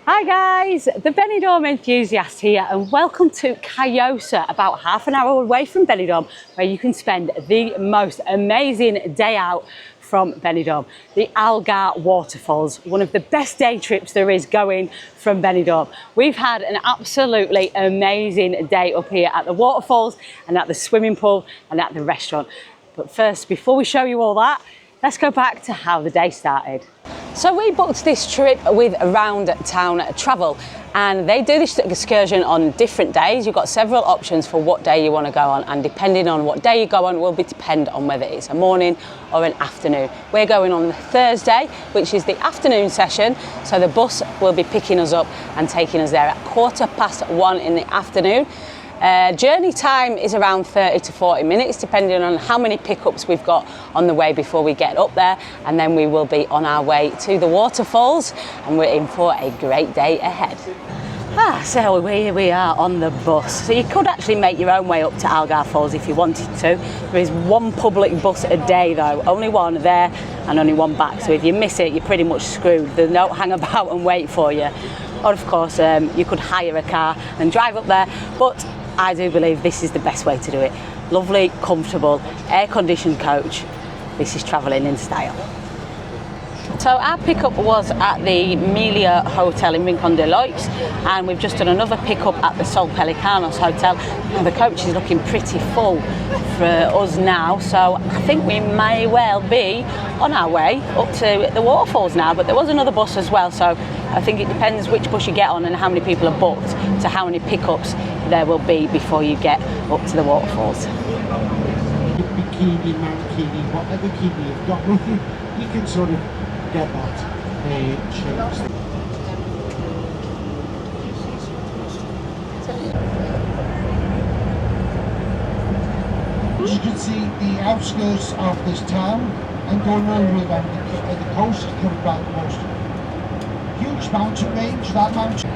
Hi guys, the Benidorm Enthusiast here and welcome to Callosa, about half an hour away from Benidorm, where you can spend the most amazing day out from Benidorm. The Algar Waterfalls, one of the best day trips there is going from Benidorm. We've had an absolutely amazing day up here at the waterfalls and at the swimming pool and at the restaurant. But first, before we show you all that, let's go back to how the day started. So we booked this trip with Around Town Travel, and they do this excursion on different days. You've got several options for what day you want to go on, and depending on what day you go on will depend on whether it's a morning or an afternoon. We're going on the Thursday, which is the afternoon session, so the bus will be picking us up and taking us there at 1:15 in the afternoon. Journey time is around 30 to 40 minutes, depending on how many pickups we've got on the way before we get up there, and then we will be on our way to the waterfalls, and we're in for a great day ahead. So here we are on the bus. So you could actually make your own way up to Algar Falls if you wanted to. There is one public bus a day though, only one there and only one back, so if you miss it you're pretty much screwed. They don't hang about and wait for you. Or of course you could hire a car and drive up there, but I do believe this is the best way to do it. Lovely, comfortable, air-conditioned coach. This is travelling in style. So our pickup was at the Melia Hotel in Rincon de Loix, and we've just done another pickup at the Sol Pelicanos Hotel. Now the coach is looking pretty full for us now, so I think we may well be on our way up to the waterfalls now, but there was another bus as well, so I think it depends which bus you get on and how many people are booked to how many pickups there will be before you get up to the waterfalls. Bikini, mankini, whatever bikini you've got, you can sort of get that changed. As you can see, the outskirts of this town and going all the way around the coast is covered by the most huge mountain range. That mountain.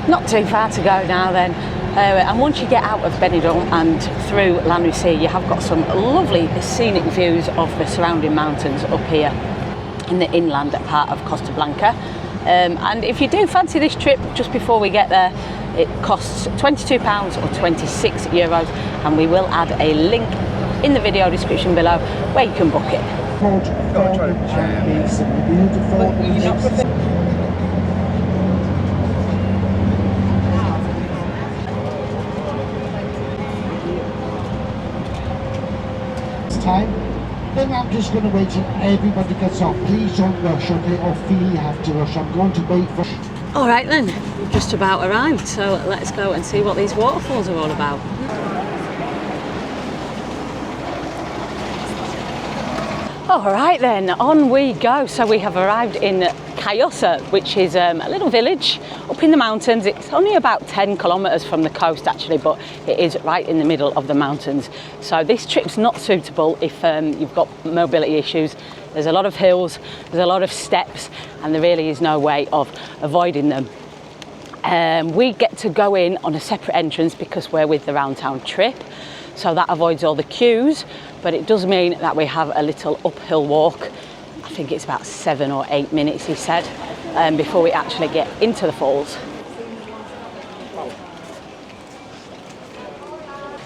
Not too far to go now then. And once you get out of Benidorm and through La Nucia, you have got some lovely scenic views of the surrounding mountains up here in the inland part of Costa Blanca. And if you do fancy this trip, just before we get there, it costs £22 or €26, and we will add a link in the video description below where you can book it. Time. Then I'm just going to wait till everybody gets off. Please don't rush, okay, or feel you have to rush. I'm going to wait for... All right then, we've just about arrived, so let's go and see what these waterfalls are all about. All right then, on we go. So we have arrived in Callosa, which is a little village up in the mountains. It's only about 10 kilometres from the coast actually, but it is right in the middle of the mountains. So this trip's not suitable if you've got mobility issues. There's a lot of hills, there's a lot of steps, and there really is no way of avoiding them. We get to go in on a separate entrance because we're with the Round Town trip, so that avoids all the queues, but it does mean that we have a little uphill walk. I think it's about 7 or 8 minutes, he said, before we actually get into the falls.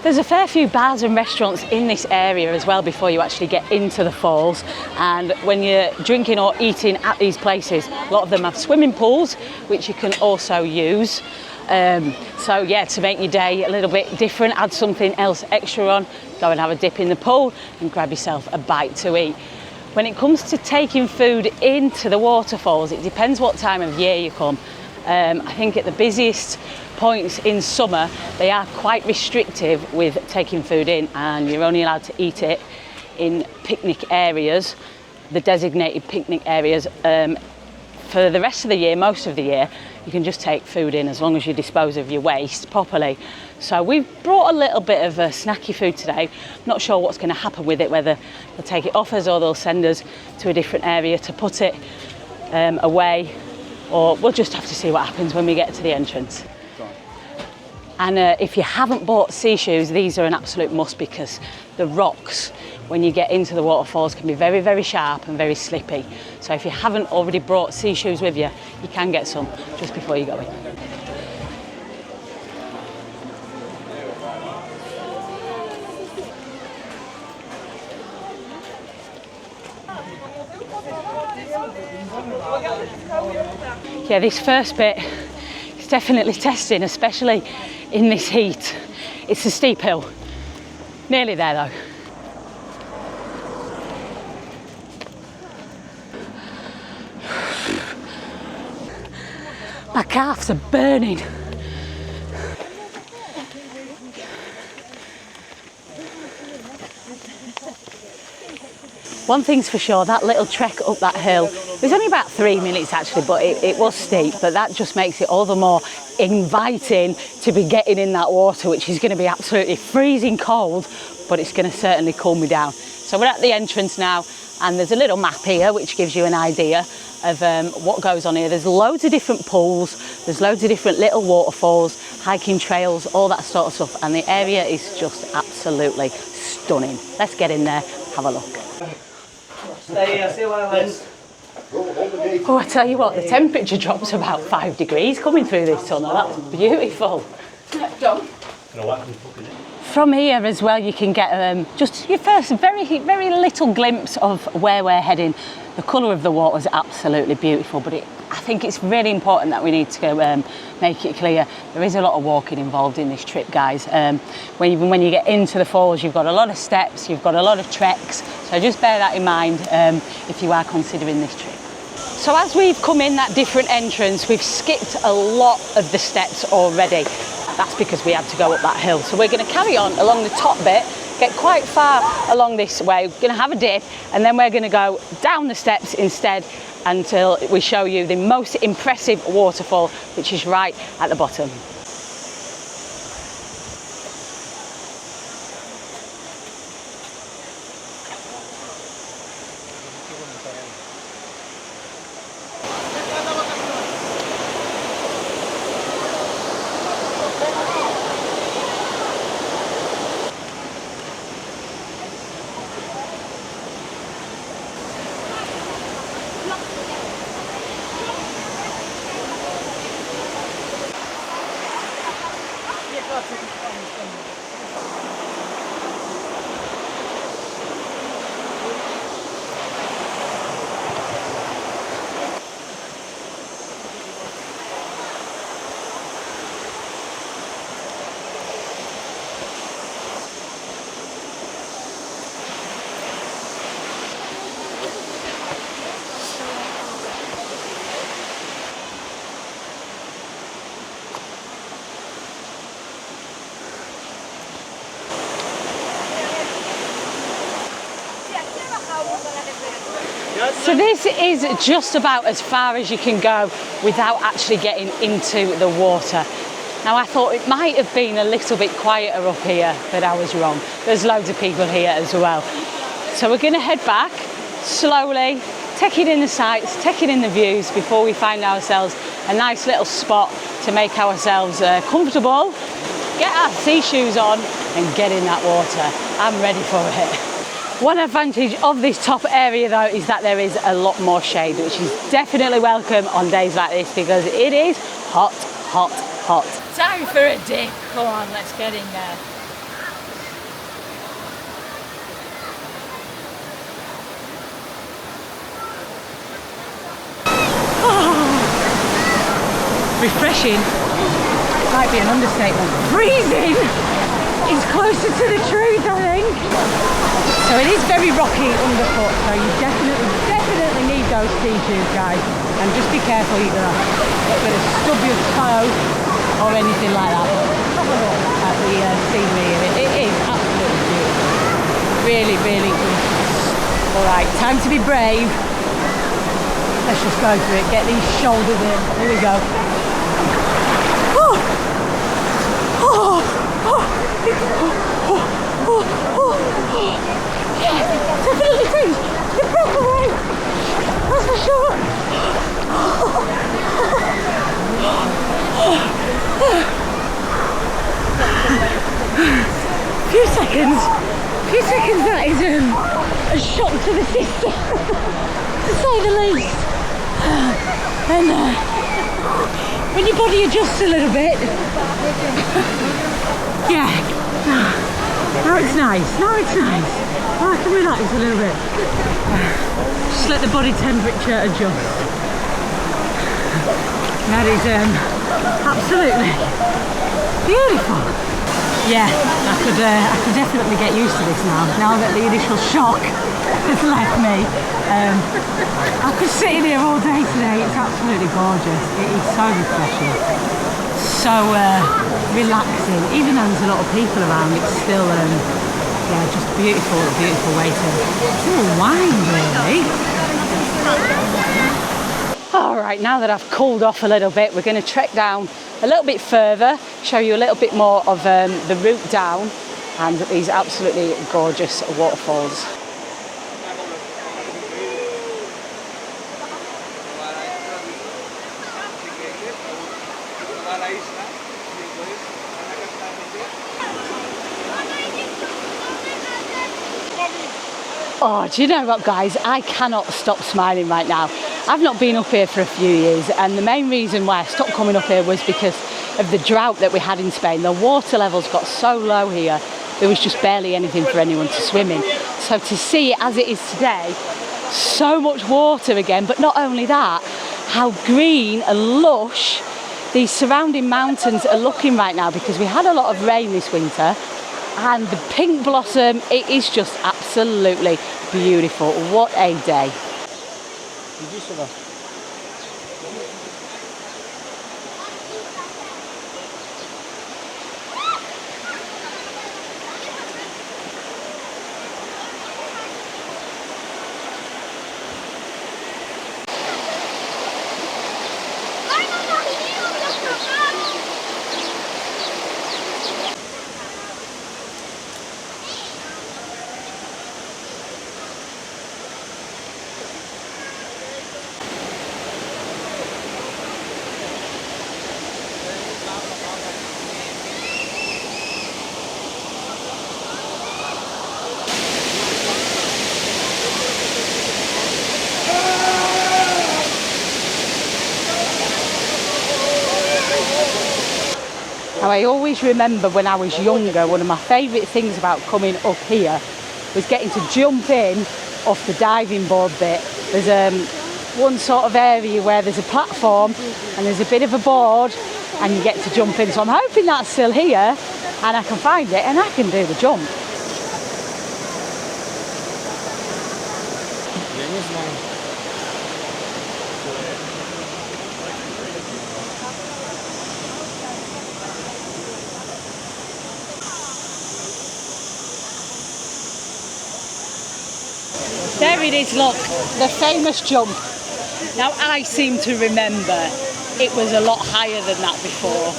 There's a fair few bars and restaurants in this area as well before you actually get into the falls, and when you're drinking or eating at these places, a lot of them have swimming pools which you can also use. So yeah, to make your day a little bit different, add something else extra on, go and have a dip in the pool and grab yourself a bite to eat. When it comes to taking food into the waterfalls, it depends what time of year you come. I think at the busiest points in summer, they are quite restrictive with taking food in, and you're only allowed to eat it in picnic areas, the designated picnic areas. For the rest of the year, most of the year, you can just take food in as long as you dispose of your waste properly. So we've brought a little bit of snacky food today. Not sure what's going to happen with it, whether they'll take it off us or they'll send us to a different area to put it away, or we'll just have to see what happens when we get to the entrance. And if you haven't bought sea shoes, these are an absolute must, because the rocks, when you get into the waterfalls, can be very, very sharp and very slippy. So if you haven't already brought sea shoes with you, you can get some just before you go in. Yeah, this first bit is definitely testing, especially in this heat. It's a steep hill. Nearly there though. My calves are burning. One thing's for sure, that little trek up that hill, it was only about 3 minutes actually, but it was steep, but that just makes it all the more inviting to be getting in that water, which is going to be absolutely freezing cold, but it's going to certainly cool me down. So we're at the entrance now, and there's a little map here which gives you an idea of what goes on here. There's loads of different pools, there's loads of different little waterfalls, hiking trails, all that sort of stuff, and the area is just absolutely stunning. Let's get in there, have a look. Oh, I tell you what, the temperature drops about 5 degrees coming through this tunnel. That's beautiful. From here as well, you can get just your first very, very little glimpse of where we're heading. The colour of the water is absolutely beautiful, but I think it's really important that we need to make it clear there is a lot of walking involved in this trip, guys. Even when you get into the falls, you've got a lot of steps, you've got a lot of treks, so just bear that in mind if you are considering this trip. So as we've come in that different entrance, we've skipped a lot of the steps already. That's because we had to go up that hill. So we're going to carry on along the top bit, get quite far along this way, we're going to have a dip, and then we're going to go down the steps instead until we show you the most impressive waterfall, which is right at the bottom. So this is just about as far as you can go without actually getting into the water. Now I thought it might have been a little bit quieter up here, but I was wrong. There's loads of people here as well. So we're going to head back slowly, taking in the sights, taking in the views before we find ourselves a nice little spot to make ourselves comfortable, get our sea shoes on and get in that water. I'm ready for it. One advantage of this top area though is that there is a lot more shade, which is definitely welcome on days like this because it is hot, hot, hot. Time for a dip. Come on, let's get in there. Refreshing might be an understatement. Freezing is closer to the truth, I think. So it is very rocky underfoot, so you definitely need those sea shoes, guys. And just be careful, you're gonna stub your toe or anything like that. Have a look at the scenery here. It is absolutely beautiful. Really, really gorgeous. All right, time to be brave. Let's just go for it. Get these shoulders in. Here we go. Yeah, definitely takes your breath away, that's for sure. Few seconds, that is a shock to the system, to say the least. And when your body adjusts a little bit, yeah, now it's nice, now I can relax a little bit. Just let the body temperature adjust. That is absolutely beautiful. Yeah, I could definitely get used to this now that the initial shock has left me. I could sit in here all day today. It's absolutely gorgeous. It is so refreshing, so relaxing. Even though there's a lot of people around, it's still yeah, just beautiful way to unwind, really. All right, now that I've cooled off a little bit, we're going to trek down a little bit further, show you a little bit more of the route down and these absolutely gorgeous waterfalls. Oh, do you know what, guys? I cannot stop smiling right now. I've not been up here for a few years, and the main reason why I stopped coming up here was because of the drought that we had in Spain. The water levels got so low here, there was just barely anything for anyone to swim in. So to see it as it is today, so much water again, but not only that, how green and lush these surrounding mountains are looking right now, because we had a lot of rain this winter. And the pink blossom, it is just absolutely beautiful. What a day. Now, I always remember when I was younger, one of my favourite things about coming up here was getting to jump in off the diving board bit. There's one sort of area where there's a platform and there's a bit of a board and you get to jump in. So I'm hoping that's still here and I can find it and I can do the jump. There it is, look, the famous jump. Now I seem to remember it was a lot higher than that before.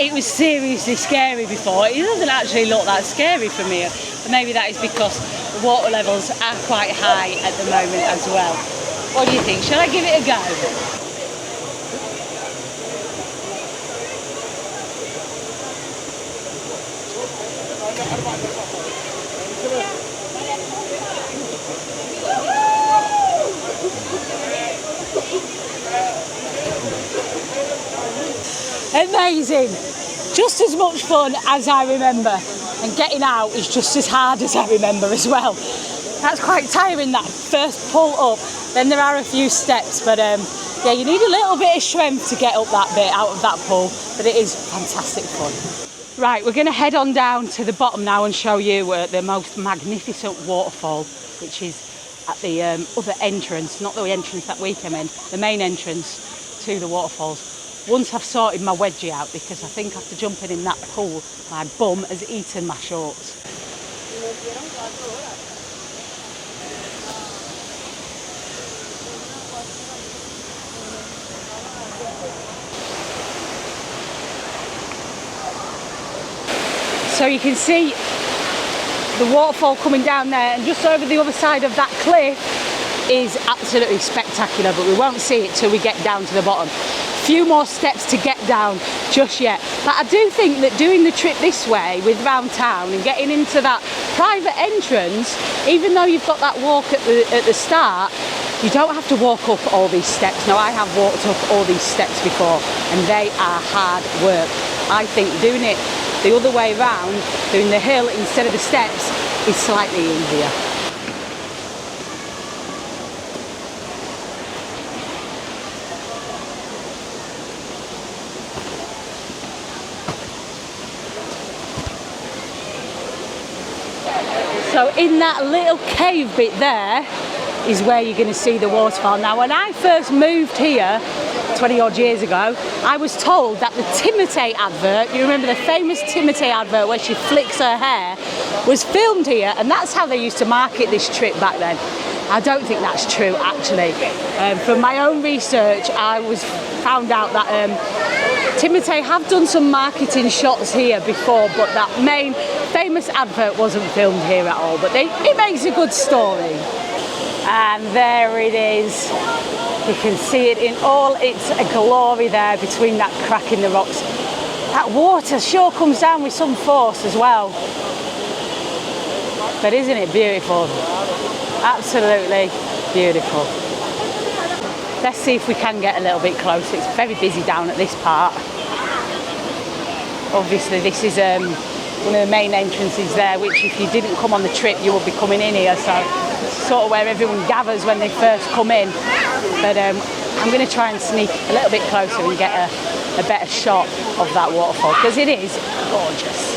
It was seriously scary before. It doesn't actually look that scary from here. But maybe that is because the water levels are quite high at the moment as well. What do you think? Shall I give it a go? Amazing, just as much fun as I remember, and getting out is just as hard as I remember as well. That's quite tiring, that first pull up, then there are a few steps, but yeah, you need a little bit of strength to get up that bit out of that pull, but it is fantastic fun. Right, we're going to head on down to the bottom now and show you the most magnificent waterfall, which is at the other entrance, not the entrance that we came in, the main entrance to the waterfalls. Once I've sorted my wedgie out, because I think after jumping in that pool, my bum has eaten my shorts. So you can see the waterfall coming down there, and just over the other side of that cliff is absolutely spectacular, but we won't see it till we get down to the bottom. few more steps to get down just yet. But I do think that doing the trip this way with round town and getting into that private entrance, even though you've got that walk at the start, you don't have to walk up all these steps. Now, I have walked up all these steps before and they are hard work. I think doing it the other way around, doing the hill instead of the steps, is slightly easier. So in that little cave bit there is where you're going to see the waterfall. Now, when I first moved here 20 odd years ago, I was told that the Timotei advert, you remember the famous Timotei advert where she flicks her hair, was filmed here, and that's how they used to market this trip back then. I don't think that's true, actually. From my own research, I found out that Timotei have done some marketing shots here before, but that main famous advert wasn't filmed here at all. But it makes a good story. And there it is. You can see it in all its glory there between that crack in the rocks. That water sure comes down with some force as well. But isn't it beautiful? Absolutely beautiful. Let's see if we can get a little bit closer. It's very busy down at this part. Obviously this is one of the main entrances there, which if you didn't come on the trip you would be coming in here, so it's sort of where everyone gathers when they first come in. But I'm going to try and sneak a little bit closer and get a better shot of that waterfall, because it is gorgeous.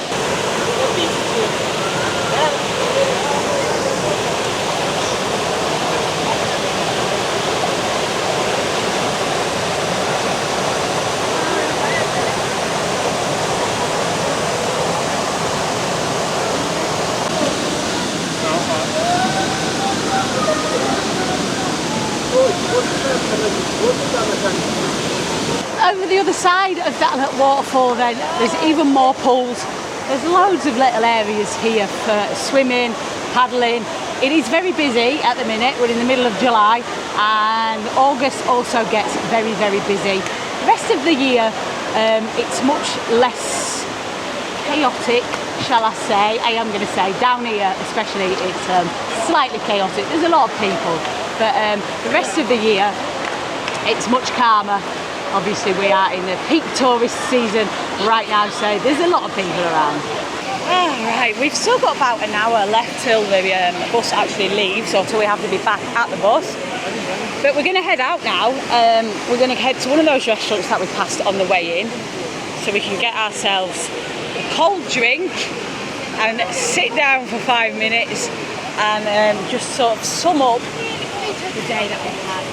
Over the other side of that little waterfall then, there's even more pools. There's loads of little areas here for swimming, paddling. It is very busy at the minute. We're in the middle of July and August also gets very, very busy. The rest of the year, it's much less chaotic, shall I say. I am going to say, down here especially, it's slightly chaotic. There's a lot of people, but the rest of the year, it's much calmer. Obviously we are in the peak tourist season right now, so there's a lot of people around. Alright, we've still got about an hour left till the bus actually leaves, or till we have to be back at the bus. But we're going to head out now. We're going to head to one of those restaurants that we passed on the way in, so we can get ourselves a cold drink and sit down for 5 minutes and just sort of sum up the day that we've had.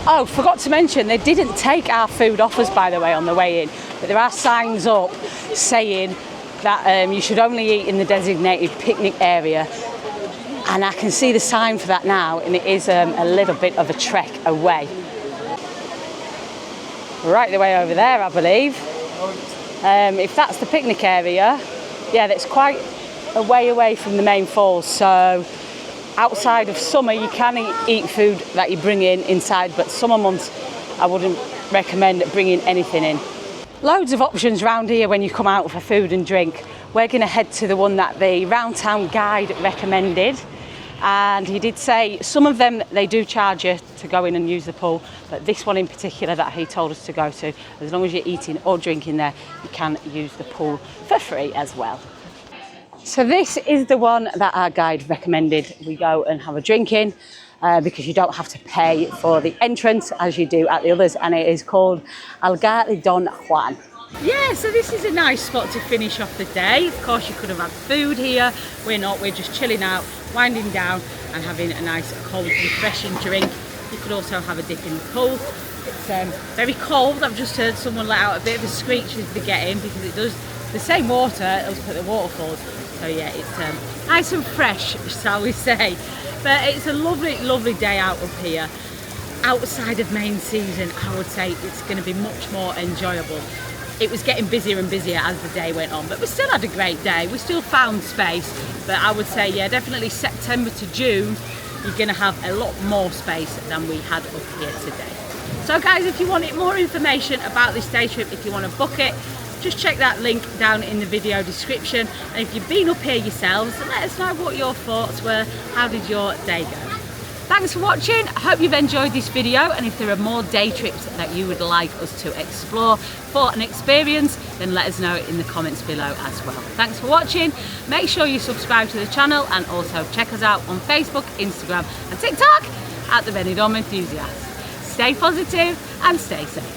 Oh, forgot to mention, they didn't take our food off us, by the way, on the way in. But there are signs up saying that you should only eat in the designated picnic area. And I can see the sign for that now, and it is a little bit of a trek away. Right the way over there, I believe. If that's the picnic area, yeah, that's quite a way away from the main falls. So outside of summer, you can eat food that you bring in inside, but summer months, I wouldn't recommend bringing anything in. Loads of options around here when you come out for food and drink. We're going to head to the one that the Round Town guide recommended, and he did say some of them they do charge you to go in and use the pool, but this one in particular that he told us to go to, as long as you're eating or drinking there, you can use the pool for free as well. So this is the one that our guide recommended we go and have a drink in, because you don't have to pay for the entrance as you do at the others, and it is called Algar Don Juan. Yeah, so this is a nice spot to finish off the day. Of course you could have had food here, we're not, we're just chilling out, winding down and having a nice cold refreshing drink. You could also have a dip in the pool. It's very cold. I've just heard someone let out a bit of a screech as they get in, because it does the same water as put the waterfalls. So yeah, it's nice and fresh, shall we say. But it's a lovely, lovely day out up here. Outside of main season, I would say it's going to be much more enjoyable. It was getting busier and busier as the day went on, but we still had a great day. We still found space, but I would say, yeah, definitely September to June, you're going to have a lot more space than we had up here today. So guys, if you wanted more information about this day trip, if you want to book it, just check that link down in the video description. And if you've been up here yourselves, let us know what your thoughts were. How did your day go? Thanks for watching. I hope you've enjoyed this video, and if there are more day trips that you would like us to explore for an experience, then let us know in the comments below as well. Thanks for watching. Make sure you subscribe to the channel and also check us out on Facebook, Instagram and TikTok at the Benidorm Enthusiast. Stay positive and stay safe.